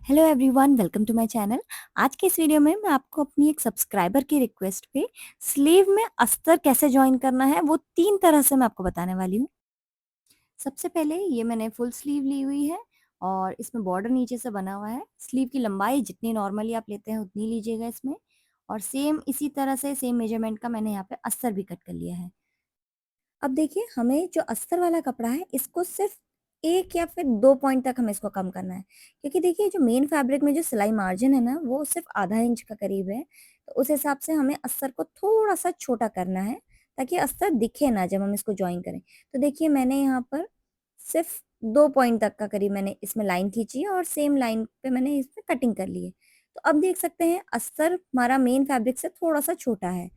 Hello everyone, welcome to my channel. आज के इस वीडियो में मैं आपको अपनी एक सब्सक्राइबर की रिक्वेस्ट पे स्लीव में अस्तर कैसे ज्वाइन करना है वो 3 तरह से मैं आपको बताने वाली हूँ। सबसे पहले ये मैंने फुल स्लीव ली हुई है और इसमें बॉर्डर नीचे से बना हुआ है। स्लीव की लंबाई जितनी नॉर्मली आप लेते हैं उतनी लीजिएगा इसमें, और सेम इसी तरह से सेम मेजरमेंट का मैंने यहाँ पे अस्तर भी कट कर लिया है। अब देखिए, हमें जो अस्तर वाला कपड़ा है इसको सिर्फ 1 या फिर 2 पॉइंट तक हमें इसको कम करना है। क्योंकि देखिए, जो मेन फैब्रिक में जो सिलाई मार्जिन है ना, वो सिर्फ आधा इंच का करीब है। तो उस हिसाब से हमें अस्तर को थोड़ा-सा छोटा करना है, ताकि अस्तर दिखे ना जब हम इसको जॉइन करें। तो देखिए, मैंने यहाँ पर सिर्फ 2 पॉइंट तक का करीब मैंने इसमें लाइन खींची है और सेम लाइन पे मैंने इसमें कटिंग कर ली है। तो अब देख सकते हैं अस्तर हमारा मेन फैब्रिक से थोड़ा-सा छोटा है।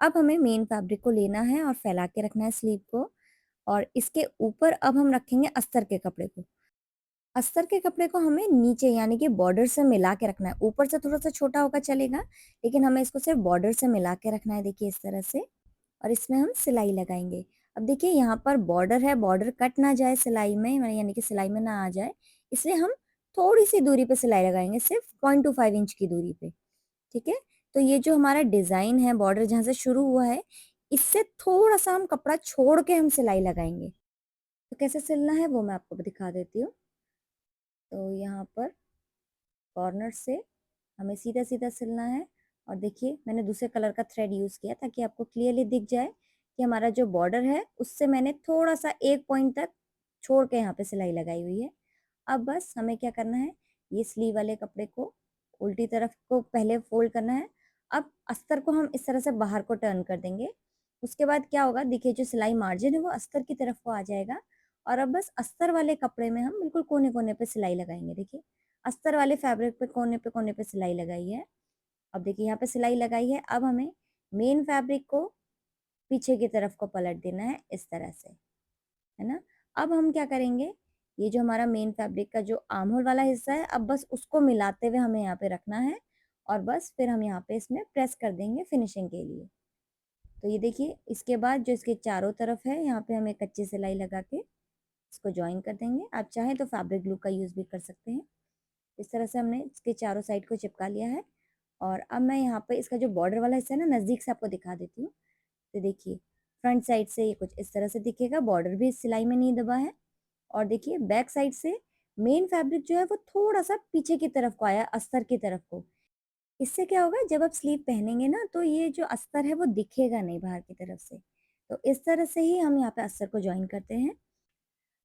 अब हमें मेन फैब्रिक को लेना है और फैला के रखना है स्लीव को, और इसके ऊपर अब हम रखेंगे अस्तर के कपड़े को। अस्तर के कपड़े को हमें नीचे यानी कि बॉर्डर से मिला के रखना है। ऊपर से थोड़ा-सा छोटा होगा चलेगा, लेकिन हमें इसको सिर्फ बॉर्डर से मिला के रखना है, देखिए इस तरह से। और इसमें हम सिलाई लगाएँगे। अब देखिए, यहाँ पर बॉर्डर है, बॉर्डर कट ना जाए सिलाई में, यानी कि सिलाई में ना आ जाए, इसलिए हम थोड़ी-सी दूरी पे सिलाई लगाएँगे, सिर्फ 0.25 इंच की दूरी पे। ठीक है? तो ये जो हमारा डिज़ाइन है, बॉर्डर जहाँ से शुरू हुआ है, इससे थोड़ा-सा हम कपड़ा छोड़ के हम सिलाई लगाएँगे। तो कैसे सिलना है वो मैं आपको दिखा देती हूँ। तो यहाँ पर कॉर्नर से हमें सीधा-सीधा सिलना है, और देखिए मैंने दूसरे कलर का थ्रेड यूज़ किया ताकि आपको क्लियरली दिख जाए कि हमारा जो बॉर्डर है उससे मैंने थोड़ा-सा 1 पॉइंट तक छोड़ के यहाँ पे सिलाई लगाई हुई है। अब बस हमें क्या करना है, ये स्लीव वाले कपड़े को उल्टी तरफ को पहले फ़ोल्ड करना है। अब अस्तर को हम इस तरह से बाहर को टर्न कर देंगे। उसके बाद क्या होगा, देखिए जो सिलाई मार्जिन है वो अस्तर की तरफ को आ जाएगा, और अब बस अस्तर वाले कपड़े में हम बिल्कुल कोने-कोने पे सिलाई लगाएँगे। देखिए, अस्तर वाले फैब्रिक पे कोने पे सिलाई लगाई है। अब देखिए यहाँ पे सिलाई लगाई है, अब हमें मेन फैब्रिक को पीछे की तरफ को पलट देना है इस तरह से, है ना? अब हम क्या करेंगे, ये जो हमारा मेन फैब्रिक का जो आर्म होल वाला हिस्सा है, अब बस उसको मिलाते हुए हमें यहाँ पे रखना है, और बस फिर हम यहाँ पे इसमें प्रेस कर देंगे फिनिशिंग के लिए। तो ये देखिए, इसके बाद जो इसके चारों तरफ है, यहाँ पे हमें कच्ची सिलाई लगा के इसको जॉइन कर देंगे। आप चाहें तो फैब्रिक ग्लू का यूज़ भी कर सकते हैं। इस तरह से हमने इसके चारों साइड को चिपका लिया है, और अब मैं यहाँ पे इसका जो बॉर्डर वाला हिस्सा है ना, नज़दीक से आपको दिखा देती हूँ। तो देखिए, फ्रंट साइड से ये कुछ इस तरह से दिखेगा, बॉर्डर भी इस सिलाई में नहीं दबा है। और देखिए बैक साइड से मेन फैब्रिक जो है वो थोड़ा-सा पीछे की तरफ को आया, अस्तर की तरफ को। इससे क्या होगा, जब आप स्लीव पहनेंगे ना, तो ये जो अस्तर है वो दिखेगा नहीं बाहर की तरफ से। तो इस तरह से ही हम यहाँ पे अस्तर को जॉइन करते हैं।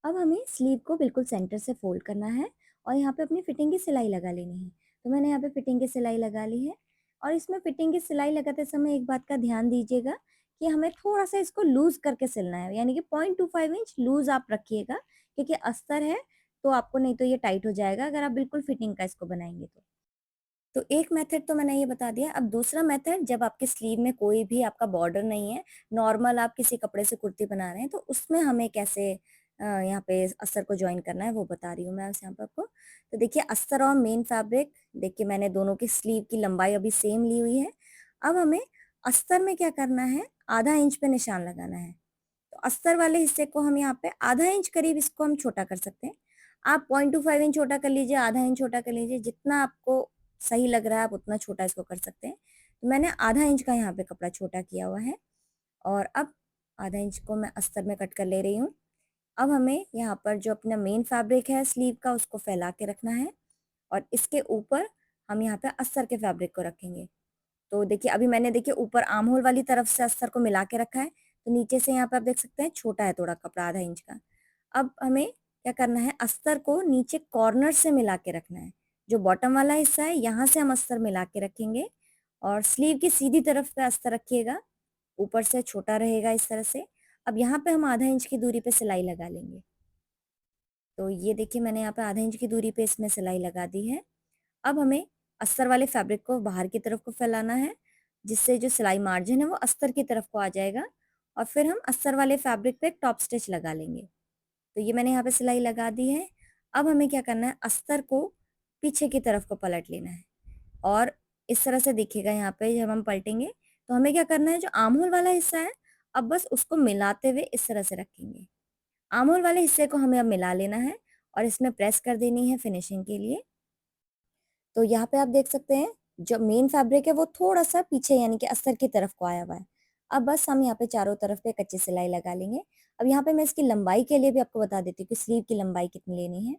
अब हमें स्लीव को बिल्कुल सेंटर से फोल्ड करना है, और यहाँ पे अपनी फिटिंग की सिलाई लगा लेनी है। तो मैंने यहाँ पे फिटिंग की सिलाई लगा ली है, और इसमें फिटिंग की सिलाई लगाते समय एक बात का ध्यान दीजिएगा कि हमें थोड़ा सा इसको लूज करके सिलना है, यानी कि 0.25 इंच लूज आप रखिएगा, क्योंकि अस्तर है तो आपको नहीं तो ये टाइट हो जाएगा अगर आप बिल्कुल फिटिंग का इसको बनाएंगे तो एक मेथड तो मैंने ये बता दिया। अब दूसरा मेथड, जब आपके स्लीव में कोई भी आपका बॉर्डर नहीं है, नॉर्मल आप किसी कपड़े से कुर्ती बना रहे हैं, तो उसमें हमें कैसे यहाँ पे अस्तर को जॉइन करना है वो बता रही हूँ मैं यहाँ पे आपको। तो देखिए, अस्तर और मेन फैब्रिक, देखिए मैंने दोनों की स्लीव की लंबाई अभी सेम ली हुई है। अब हमें अस्तर में क्या करना है, आधा इंच पे निशान लगाना है। तो अस्तर वाले हिस्से को हम यहाँ पे आधा इंच करीब इसको हम छोटा कर सकते हैं। आप 0.25 इंच छोटा कर लीजिए, आधा इंच छोटा कर लीजिए, जितना आपको सही लग रहा है आप उतना छोटा इसको कर सकते हैं। तो मैंने आधा इंच का यहाँ पे कपड़ा छोटा किया हुआ है, और अब आधा इंच को मैं अस्तर में कट कर ले रही हूँ। अब हमें यहाँ पर जो अपना मेन फैब्रिक है स्लीव का, उसको फैला के रखना है, और इसके ऊपर हम यहाँ पे अस्तर के फैब्रिक को रखेंगे। तो देखिए, अभी मैंने देखिए ऊपर आर्म होल वाली तरफ से अस्तर को मिला के रखा है, तो नीचे से यहाँ पे आप देख सकते हैं छोटा है थोड़ा कपड़ा, आधा इंच का। अब हमें क्या करना है, अस्तर को नीचे कॉर्नर से मिला के रखना है। जो बॉटम वाला हिस्सा है, यहाँ से हम अस्तर मिला के रखेंगे, और स्लीव की सीधी तरफ पे अस्तर रखिएगा, ऊपर से छोटा रहेगा इस तरह से। अब यहाँ पे हम आधा इंच की दूरी पे सिलाई लगा लेंगे। तो ये देखिए, मैंने यहाँ पे आधा इंच की दूरी पे इसमें सिलाई लगा दी है। अब हमें अस्तर वाले फैब्रिक को बाहर की तरफ को फैलाना है, जिससे जो सिलाई मार्जिन है वो अस्तर की तरफ को आ जाएगा, और फिर हम अस्तर वाले फैब्रिक पे एक टॉप स्टिच लगा लेंगे। तो ये मैंने यहाँ पे सिलाई लगा दी है। अब हमें क्या करना है, अस्तर को पीछे की तरफ को पलट लेना है, और इस तरह से दिखेगा यहाँ पे जब हम पलटेंगे। तो हमें क्या करना है, जो आर्म होल वाला हिस्सा है, अब बस उसको मिलाते हुए इस तरह से रखेंगे। आर्म होल वाले हिस्से को हमें अब मिला लेना है, और इसमें प्रेस कर देनी है फिनिशिंग के लिए। तो यहाँ पे आप देख सकते हैं जो मेन फैब्रिक है वो थोड़ा-सा पीछे यानी कि अस्तर की तरफ को आया हुआ है। अब बस हम यहाँ पे चारों तरफ पे कच्ची सिलाई लगा लेंगे। अब यहाँ पे मैं इसकी लंबाई के लिए भी आपको बता देती हूँ कि स्लीव की लंबाई कितनी लेनी है।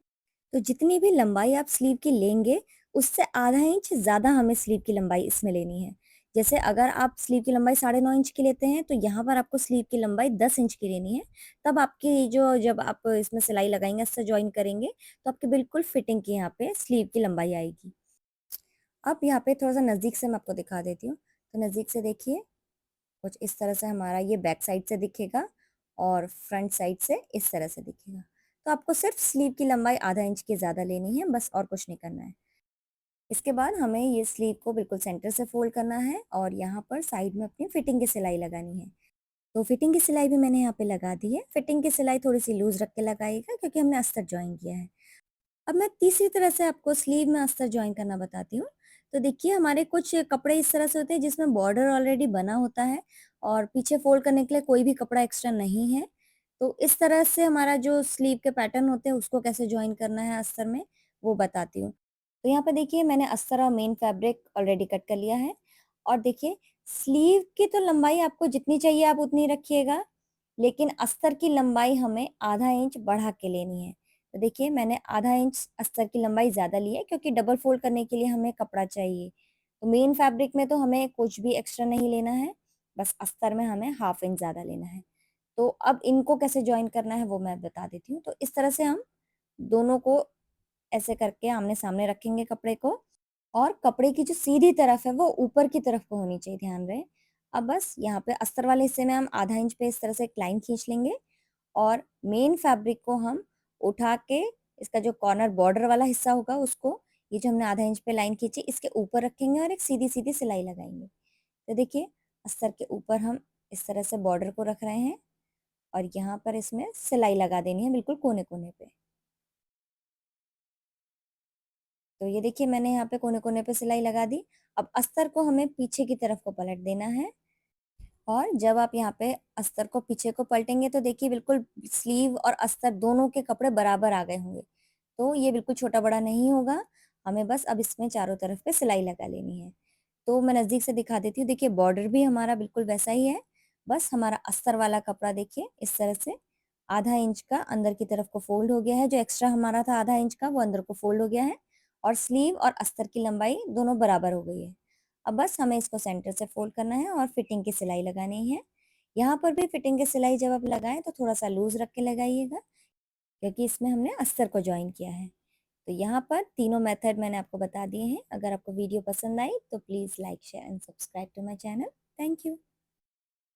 तो जितनी भी लंबाई आप स्लीव की लेंगे, उससे आधा इंच ज़्यादा हमें स्लीव की लंबाई इसमें लेनी है। जैसे अगर आप स्लीव की लंबाई 9.5 इंच की लेते हैं, तो यहाँ पर आपको स्लीव की लंबाई 10 इंच की लेनी है। तब आपकी जो जब आप इसमें सिलाई लगाएँगे, इससे जॉइन करेंगे, तो आपकी बिल्कुल फिटिंग की यहाँ पे स्लीव की लंबाई आएगी। अब यहाँ पे थोड़ा-सा नज़दीक से मैं आपको दिखा देती हूँ। तो नज़दीक से देखिए, कुछ इस तरह से हमारा ये बैक साइड से दिखेगा और फ्रंट साइड से इस तरह से दिखेगा। तो आपको सिर्फ स्लीव की लंबाई आधा इंच की ज़्यादा लेनी है, बस और कुछ नहीं करना है। इसके बाद हमें ये स्लीव को बिल्कुल सेंटर से फोल्ड करना है और यहाँ पर साइड में अपनी फिटिंग की सिलाई लगानी है। तो फिटिंग की सिलाई भी मैंने यहाँ पे लगा दी है। फिटिंग की सिलाई थोड़ी-सी लूज़ रख के लगाइएगा क्योंकि हमने अस्तर जॉइन किया है। अब मैं तीसरी तरह से आपको स्लीव में अस्तर जॉइन करना बताती हूँ। तो देखिए हमारे कुछ कपड़े इस तरह से होते हैं जिसमें बॉर्डर ऑलरेडी बना होता है और पीछे फोल्ड करने के लिए कोई भी कपड़ा एक्स्ट्रा नहीं है। तो इस तरह से हमारा जो स्लीव के पैटर्न होते हैं उसको कैसे जॉइन करना है अस्तर में, वो बताती हूँ। तो यहाँ पे देखिए मैंने अस्तर और मेन फैब्रिक ऑलरेडी कट कर लिया है और देखिए स्लीव की तो लंबाई आपको जितनी चाहिए आप उतनी रखिएगा, लेकिन अस्तर की लंबाई हमें आधा इंच बढ़ा के लेनी है। तो देखिए मैंने आधा इंच अस्तर की लंबाई ज़्यादा ली है क्योंकि डबल फोल्ड करने के लिए हमें कपड़ा चाहिए। तो मेन फैब्रिक में तो हमें कुछ भी एक्स्ट्रा नहीं लेना है, बस अस्तर में हमें हाफ इंच ज़्यादा लेना है। तो अब इनको कैसे जॉइन करना है वो मैं बता देती हूँ। तो इस तरह से हम दोनों को ऐसे करके आमने-सामने रखेंगे कपड़े को और कपड़े की जो सीधी तरफ है वो ऊपर की तरफ को होनी चाहिए, ध्यान रहे। अब बस यहाँ पे अस्तर वाले हिस्से में हम आधा इंच पे इस तरह से एक लाइन खींच लेंगे और मेन फैब्रिक को हम उठा के इसका जो कॉर्नर बॉर्डर वाला हिस्सा होगा उसको, ये जो हमने आधा इंच पे लाइन खींची इसके ऊपर रखेंगे और एक सीधी-सीधी सिलाई लगाएँगे। तो देखिए अस्तर के ऊपर हम इस तरह से बॉर्डर को रख रहे हैं और यहाँ पर इसमें सिलाई लगा देनी है बिल्कुल कोने-कोने पे। तो ये देखिए मैंने यहाँ पे कोने-कोने पे सिलाई लगा दी। अब अस्तर को हमें पीछे की तरफ को पलट देना है और जब आप यहाँ पे अस्तर को पीछे को पलटेंगे तो देखिए बिल्कुल स्लीव और अस्तर दोनों के कपड़े बराबर आ गए होंगे। तो ये बिल्कुल छोटा-बड़ा नहीं होगा, हमें बस अब इसमें चारों तरफ पे सिलाई लगा लेनी है। तो मैं नज़दीक से दिखा देती हूँ, देखिए बॉर्डर भी हमारा बिल्कुल वैसा ही है, बस हमारा अस्तर वाला कपड़ा देखिए इस तरह से आधा इंच का अंदर की तरफ को फ़ोल्ड हो गया है, जो एक्स्ट्रा हमारा था आधा इंच का वो अंदर को फ़ोल्ड हो गया है और स्लीव और अस्तर की लंबाई दोनों बराबर हो गई है। अब बस हमें इसको सेंटर से फ़ोल्ड करना है और फिटिंग की सिलाई लगानी है। यहाँ पर भी फिटिंग की सिलाई जब आप लगाएँ तो थोड़ा-सा लूज़ रख के लगाइएगा, क्योंकि इसमें हमने अस्तर को जॉइन किया है। तो यहाँ पर तीनों मेथड मैंने आपको बता दिए हैं। अगर आपको वीडियो पसंद आई तो please like, share and subscribe to my channel. Thank you.